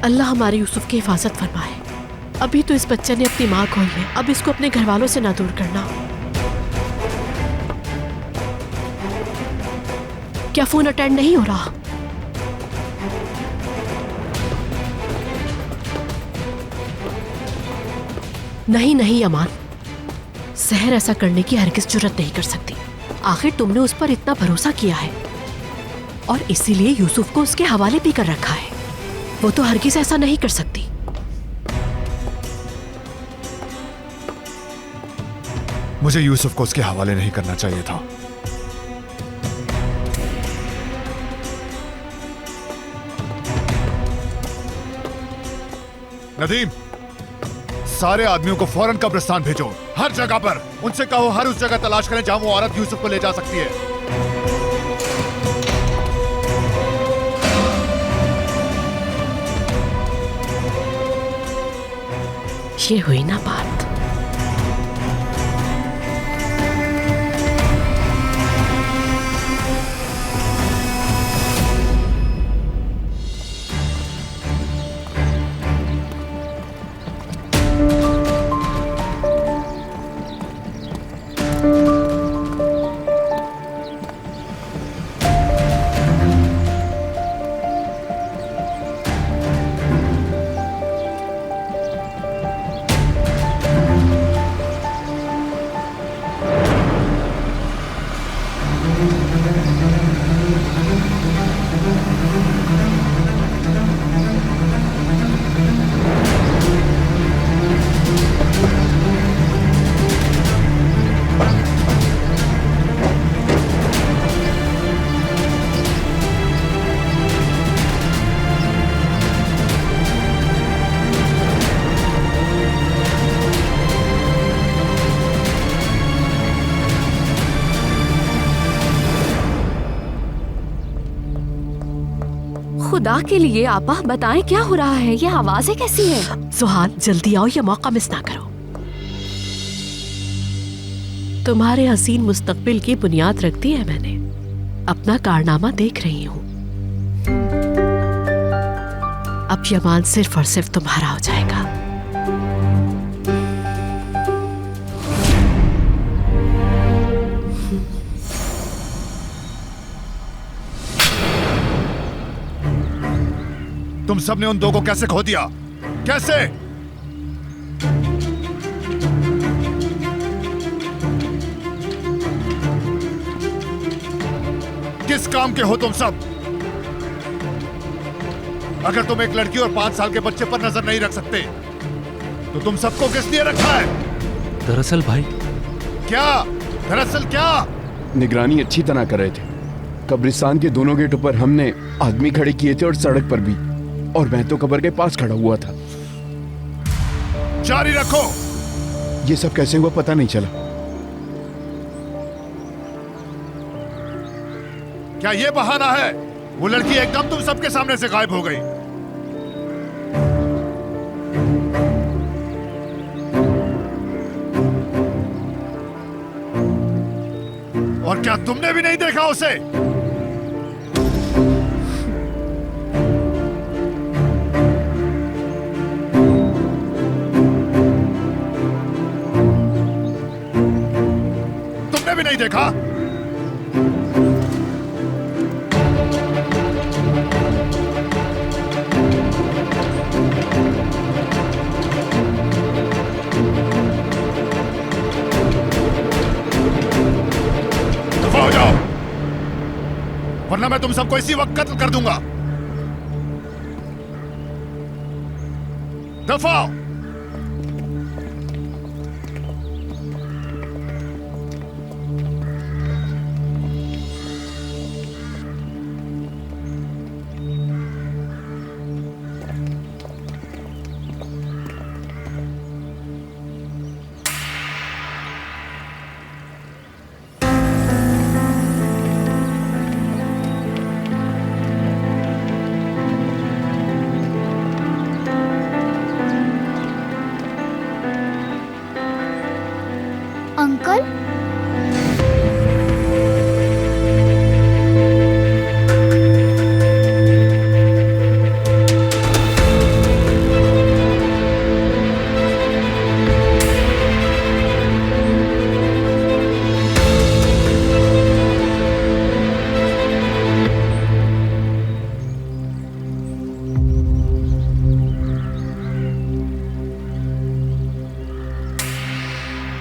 अल्लाह हमारे यूसुफ की हिफाजत फरमाए। अभी तो इस बच्चे ने अपनी माँ खोई है, अब इसको अपने घर वालों से ना दूर करना। क्या फोन अटेंड नहीं हो रहा? नहीं नहीं अमान, सहर ऐसा करने की हरगिज़ जुर्रत नहीं कर सकती। आखिर तुमने उस पर इतना भरोसा किया है और इसीलिए यूसुफ को उसके हवाले भी कर रखा है। वो तो हरगिज़ ऐसा नहीं कर सकती। मुझे यूसुफ को उसके हवाले नहीं करना चाहिए था। नदीम, सारे आदमियों को फौरन कब्रिस्तान भेजो, हर जगह पर। उनसे कहो हर उस जगह तलाश करें जहां वो औरत यूसुफ को ले जा सकती है। ये हुई ना बात। खुदा के लिए आपा बताएं क्या हो रहा है? ये आवाजें कैसी है? सुहान जल्दी आओ, ये मौका मिस ना करो। तुम्हारे हसीन मुस्तकबिल की बुनियाद रख दी है मैंने। अपना कारनामा देख रही हूँ। अब यमान सिर्फ और सिर्फ तुम्हारा हो जाएगा। तुम सबने उन दो को कैसे खो दिया? कैसे? किस काम के हो तुम सब? अगर तुम एक लड़की और 5 साल के बच्चे पर नजर नहीं रख सकते तो तुम सबको किस लिए रखा है? दरअसल भाई। क्या? दरअसल क्या? निगरानी अच्छी तरह कर रहे थे। कब्रिस्तान के दोनों गेटों पर हमने आदमी खड़े किए थे और सड़क पर भी, और मैं तो कब्र के पास खड़ा हुआ था। जारी रखो। ये सब कैसे हुआ पता नहीं चला। क्या ये बहाना है? वो लड़की एकदम तुम सबके सामने से गायब हो गई। और क्या तुमने भी नहीं देखा उसे? तुमने भी नहीं देखा? दफा हो जाओ, वरना मैं तुम सबको इसी वक्त कत्ल कर दूंगा। दफा हो।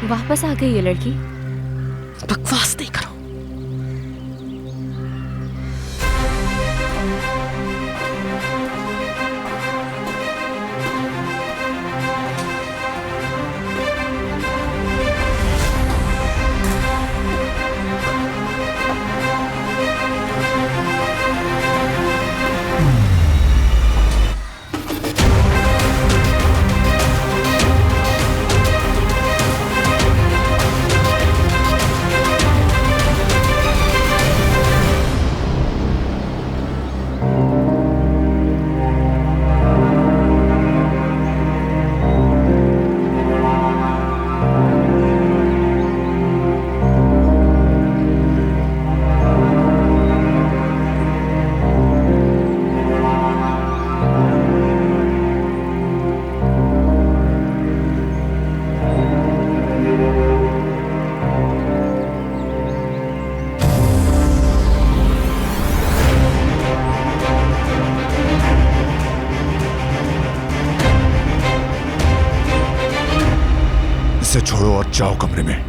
वापस आ गई ये लड़की। बकवास नहीं करो। इसे छोड़ो और जाओ कमरे में।